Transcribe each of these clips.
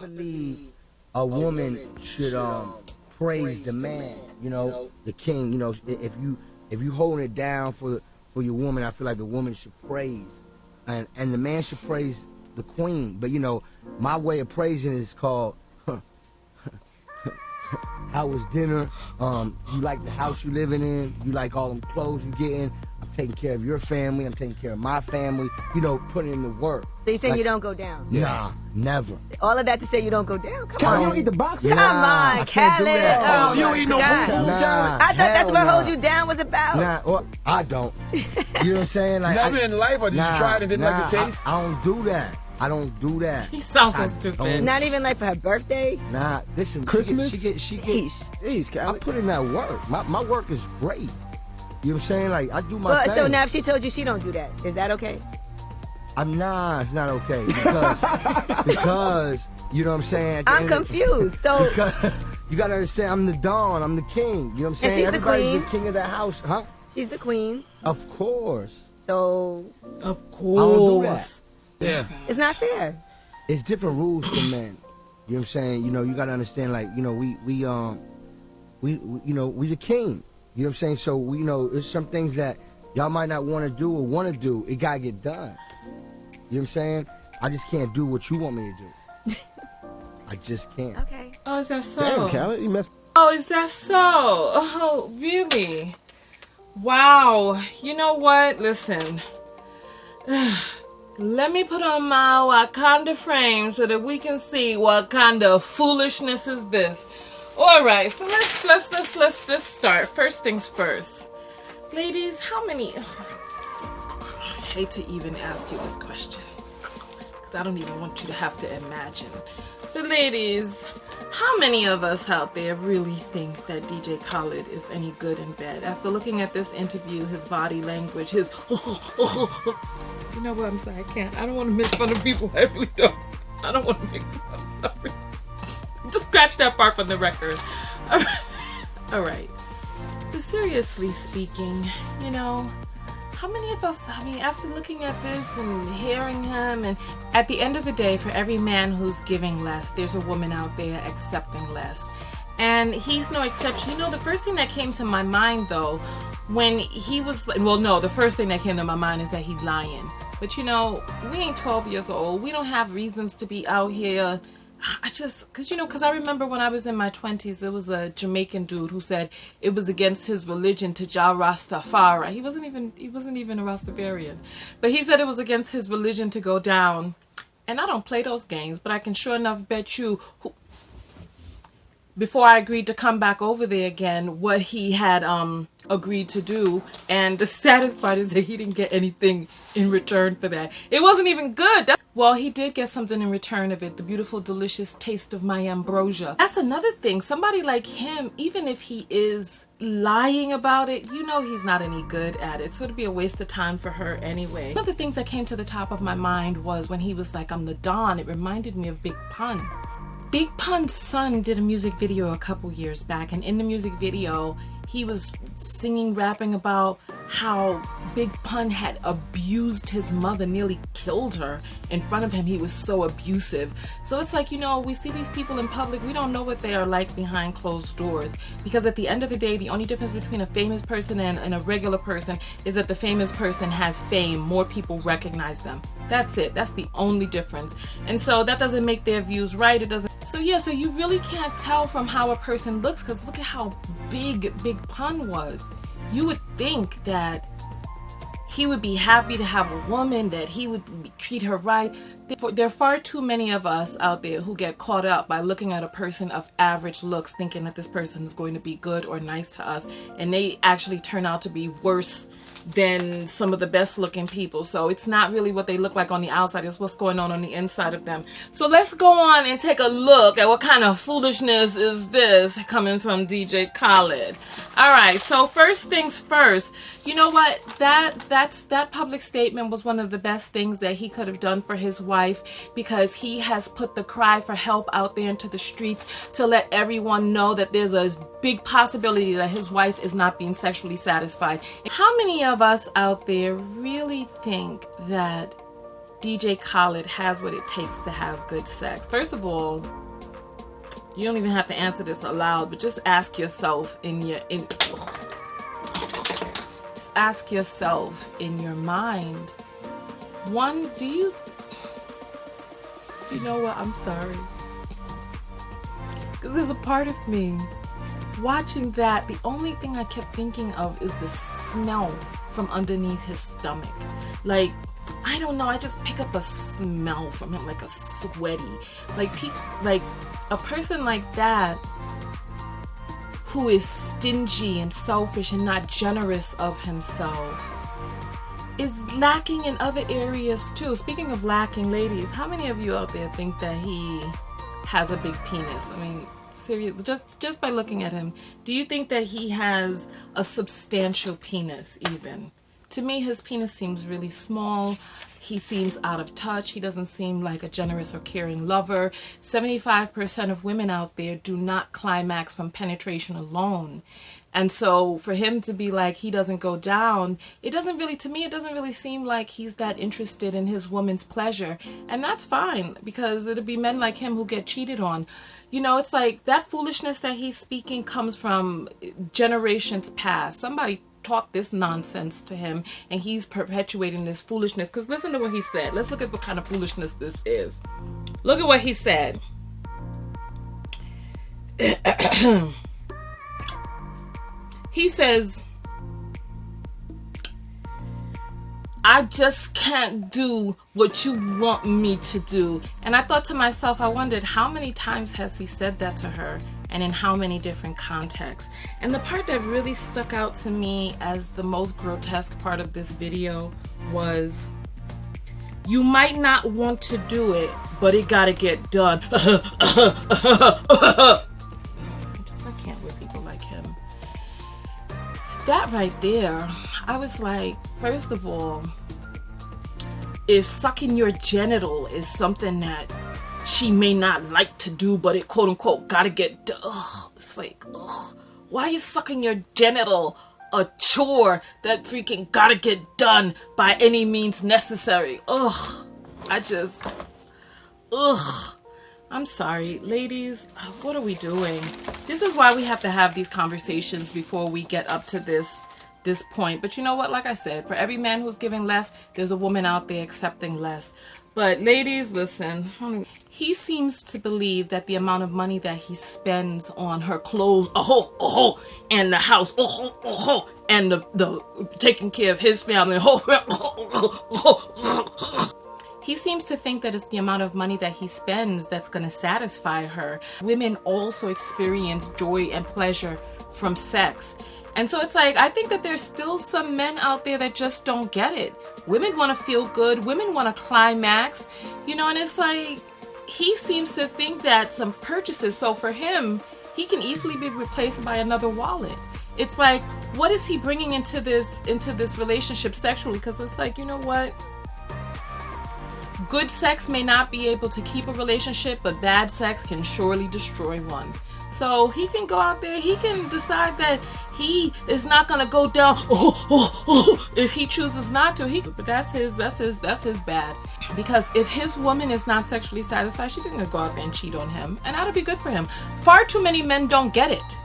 believe a woman should praise the man, you know, the king. You know, if you holding it down for your woman, I feel like the woman should praise, and the man should praise the queen. But you know, my way of praising is called how was dinner? You like the house you living in? You like all them clothes you getting? I'm taking care of your family. I'm taking care of my family. You know, putting in the work. So you saying like, you don't go down? Nah, never. All of that to say you don't go down? Come Khaled, on. you don't eat the box? Come on, Khaled. Oh, you don't eat no food? Nah, I thought that's what nah. Hold You Down was about. Nah, well, I don't. You know what I'm saying? Like, Never in life, or did you try it and didn't like the taste? I don't do that. I don't do that. He sounds so stupid. Not even like for her birthday? Nah, listen, Christmas? She get, I put in that work. My work is great. You know what I'm saying? Like, I do my thing. So now if she told you she don't do that, is that okay? Nah, it's not okay. Because you know what I'm saying? I'm confused. So because you gotta understand, I'm the Don, I'm the king. You know what I'm saying? she's the Everybody's queen. the king of the house, huh? she's the queen. Of course. So Of I don't do course. Yeah. it's not fair. It's different rules for men. You know what I'm saying? You know, you gotta understand, like, you know, we you know, we the king. You know what I'm saying? So we, you know, there's some things that y'all might not want to do or want to do. It gotta get done. You know what I'm saying? I just can't do what you want me to do. I just can't. Okay. Oh, is that so? Damn, Khaled, you messed. Oh, is that so? Oh, really? Wow. You know what? Listen. Let me put on my Wakanda frame so that we can see what kind of foolishness is this. All right, so let's start. First things first. Ladies, how many... I hate to even ask you this question, because I don't even want you to have to imagine. But ladies, how many of us out there really think that DJ Khaled is any good in bed? After looking at this interview, his body language, his... You know what, I'm sorry, I can't. I don't want to make fun of people. I really don't. I don't want to make fun. I'm sorry. Just scratch that part from the record. All right. But seriously speaking, you know, how many of us, I mean, after looking at this and hearing him, and at the end of the day, for every man who's giving less, there's a woman out there accepting less. And he's no exception. You know, the first thing that came to my mind, though, when he was, well, no, the first thing that came to my mind is that he's lying. But, you know, we ain't 12 years old. We don't have reasons to be out here. Because I remember when I was in my 20s, there was a Jamaican dude who said it was against his religion to Jah Rastafari. He wasn't even a Rastafarian. But he said it was against his religion to go down. And I don't play those games, but I can sure enough bet you before I agreed to come back over there again, what he had agreed to do. And the saddest part is that he didn't get anything in return for that. It wasn't even good. Well, he did get something in return of it. The beautiful, delicious taste of my ambrosia. That's another thing. Somebody like him, even if he is lying about it, you know he's not any good at it. So it'd be a waste of time for her anyway. One of the things that came to the top of my mind was when he was like, I'm the Don. It reminded me of Big Pun. Big Pun's son did a music video a couple years back, and in the music video he was singing, rapping about how Big Pun had abused his mother, nearly killed her in front of him. He was so abusive. So it's like, you know, we see these people in public, we don't know what they are like behind closed doors, because at the end of the day, the only difference between a famous person and a regular person is that the famous person has fame. More people recognize them. That's it. That's the only difference. And so that doesn't make their views right. It doesn't. So yeah, so you really can't tell from how a person looks, because look at how big Big Pun was. You would think that he would be happy to have a woman, that he would treat her right. There are far too many of us out there who get caught up by looking at a person of average looks, thinking that this person is going to be good or nice to us, and they actually turn out to be worse than some of the best looking people. So it's not really what they look like on the outside, it's what's going on the inside of them. So let's go on and take a look at what kind of foolishness is this coming from DJ Khaled. All right, so first things first, you know what, that public statement was one of the best things that he could have done for his wife, because he has put the cry for help out there into the streets to let everyone know that there's a big possibility that his wife is not being sexually satisfied. How many of us out there really think that DJ Khaled has what it takes to have good sex? First of all, you don't even have to answer this aloud, but just ask yourself ask yourself in your mind. One, you know what? I'm sorry. Because there's a part of me watching that. The only thing I kept thinking of is the smell from underneath his stomach. Like, I don't know. I just pick up a smell from him, like a sweaty, like a person like that who is stingy and selfish and not generous of himself is lacking in other areas too. Speaking of lacking, ladies, how many of you out there think that he has a big penis? I mean, seriously, just by looking at him, do you think that he has a substantial penis even? To me, his penis seems really small. He seems out of touch. He doesn't seem like a generous or caring lover. 75% of women out there do not climax from penetration alone. And so for him to be like, he doesn't go down, to me, it doesn't really seem like he's that interested in his woman's pleasure. And that's fine, because it'll be men like him who get cheated on. You know, it's like that foolishness that he's speaking comes from generations past. Somebody taught this nonsense to him, and he's perpetuating this foolishness. Because listen to what he said. Let's look at what kind of foolishness this is. Look at what he said. He says, I just can't do what you want me to do. And I thought to myself, I wondered how many times has he said that to her, and in how many different contexts. And the part that really stuck out to me as the most grotesque part of this video was, you might not want to do it, but it gotta get done. I can't with people like him. That right there, I was like, first of all, if sucking your genital is something that she may not like to do, but it quote unquote gotta get done, it's like, why are you sucking your genital? A chore that freaking gotta get done by any means necessary. I'm sorry, ladies, what are we doing? This is why we have to have these conversations before we get up to this point. But you know what? Like I said, for every man who's giving less, there's a woman out there accepting less. But ladies, listen, he seems to believe that the amount of money that he spends on her clothes, and the house, and the taking care of his family, he seems to think that it's the amount of money that he spends that's going to satisfy her. Women also experience joy and pleasure from sex. And so it's like, I think that there's still some men out there that just don't get it. Women want to feel good. Women want to climax. You know, and it's like, he seems to think that some purchases, so for him, he can easily be replaced by another wallet. It's like, what is he bringing into this relationship sexually? Because it's like, you know what? Good sex may not be able to keep a relationship, but bad sex can surely destroy one. So he can go out there, he can decide that he is not gonna go down if he chooses not to. But that's his bad. Because if his woman is not sexually satisfied, she's gonna go out there and cheat on him, and that'll be good for him. Far too many men don't get it.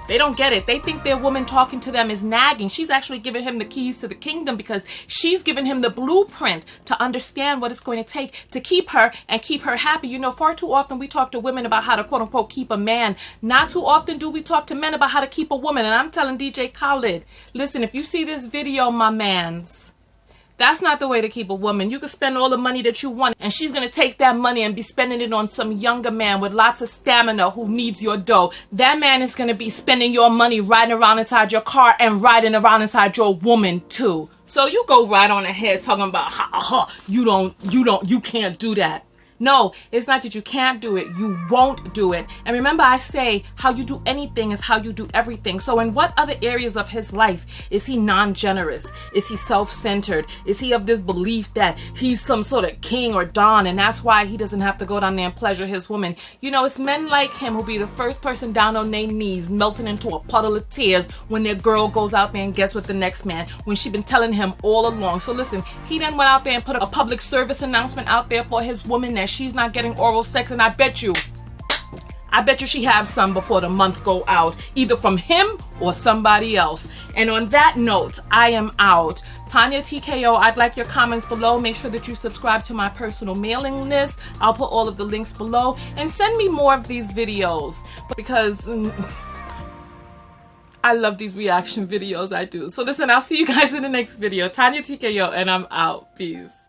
They don't get it. They think their woman talking to them is nagging. She's actually giving him the keys to the kingdom, because she's giving him the blueprint to understand what it's going to take to keep her and keep her happy. You know, far too often we talk to women about how to quote unquote keep a man. Not too often do we talk to men about how to keep a woman. And I'm telling DJ Khaled, listen, if you see this video, my mans, that's not the way to keep a woman. You can spend all the money that you want, and she's going to take that money and be spending it on some younger man with lots of stamina who needs your dough. That man is going to be spending your money riding around inside your car and riding around inside your woman too. So you go right on ahead talking about you can't do that. No, it's not that you can't do it. You won't do it. And remember, I say how you do anything is how you do everything. So in what other areas of his life is he non-generous? Is he self-centered? Is he of this belief that he's some sort of king or don, and that's why he doesn't have to go down there and pleasure his woman? You know, it's men like him who'll be the first person down on their knees, melting into a puddle of tears when their girl goes out there and gets with the next man, when she been telling him all along. So listen, he then went out there and put a public service announcement out there for his woman that she's not getting oral sex, and I bet you she have some before the month go out, either from him or somebody else. And on that note, I am out. Tonya TKO, I'd like your comments below. Make sure that you subscribe to my personal mailing list. I'll put all of the links below, and send me more of these videos because I love these reaction videos. I do. So listen, I'll see you guys in the next video. Tonya TKO, and I'm out. Peace.